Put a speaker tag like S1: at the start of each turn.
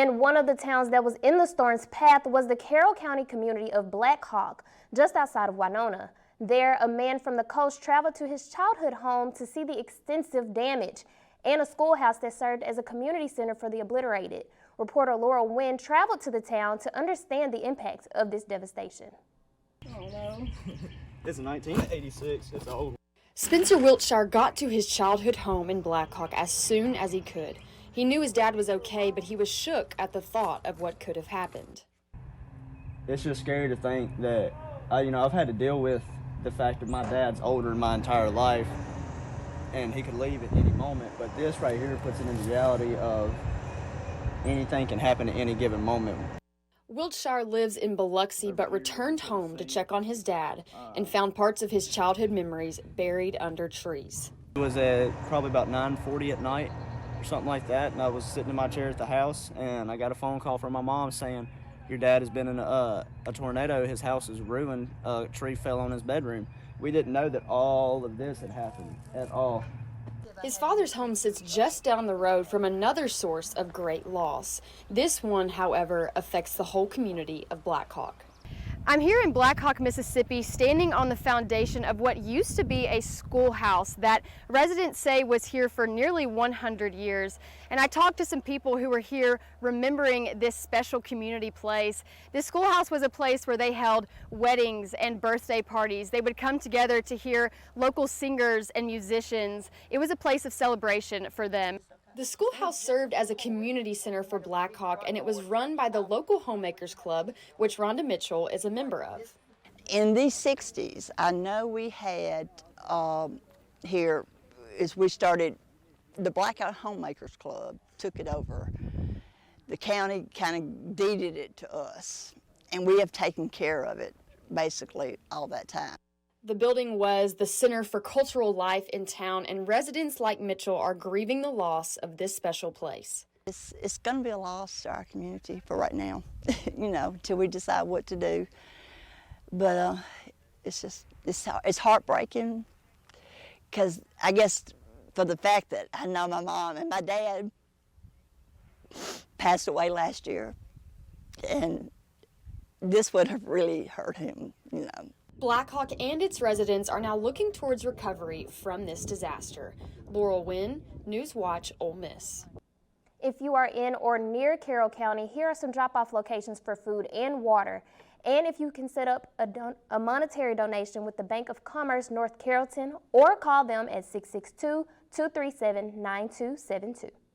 S1: And one of the towns that was in the storm's path was the Carroll County community of Black Hawk, just outside of Winona. There, a man from the coast traveled to his childhood home to see the extensive damage and a schoolhouse that served as a community center for the obliterated. Reporter Loral Winn traveled to the town to understand the impact of this devastation.
S2: Oh no. It's 1986. It's old.
S3: Spencer Wiltshire got to his childhood home in Black Hawk as soon as he could. He knew his dad was okay, but he was shook at the thought of what could have happened.
S2: It's just scary to think that, I've had to deal with the fact that my dad's older my entire life and he could leave at any moment. But this right here puts it in the reality of anything can happen at any given moment.
S3: Wiltshire lives in Biloxi but returned home to check on his dad and found parts of his childhood memories buried under trees.
S2: It was at probably about 9:40 at night or something like that, and I was sitting in my chair at the house and I got a phone call from my mom saying, "Your dad has been in a tornado, his house is ruined, a tree fell on his bedroom." We didn't know that all of this had happened at all.
S3: His father's home sits just down the road from another source of great loss. This one, however, affects the whole community of Black Hawk. I'm here in Black Hawk, Mississippi, standing on the foundation of what used to be a schoolhouse that residents say was here for nearly 100 years. And I talked to some people who were here remembering this special community place. This schoolhouse was a place where they held weddings and birthday parties. They would come together to hear local singers and musicians. It was a place of celebration for them. The schoolhouse served as a community center for Black Hawk, and it was run by the local Homemakers Club, which Rhonda Mitchell is a member of.
S4: In the 60s, I know we had here, as we started, the Black Hawk Homemakers Club took it over. The county kind of deeded it to us, and we have taken care of it basically all that time.
S3: The building was the center for cultural life in town, and residents like Mitchell are grieving the loss of this special place.
S4: It's going to be a loss to our community for right now, until we decide what to do. But it's heartbreaking, because I guess for the fact that I know my mom and my dad passed away last year, and this would have really hurt him,
S3: Black Hawk and its residents are now looking towards recovery from this disaster. Loral Winn, NewsWatch, Ole Miss.
S1: If you are in or near Carroll County, here are some drop-off locations for food and water. And if you can set up a monetary donation with the Bank of Commerce North Carrollton, or call them at 662-237-9272.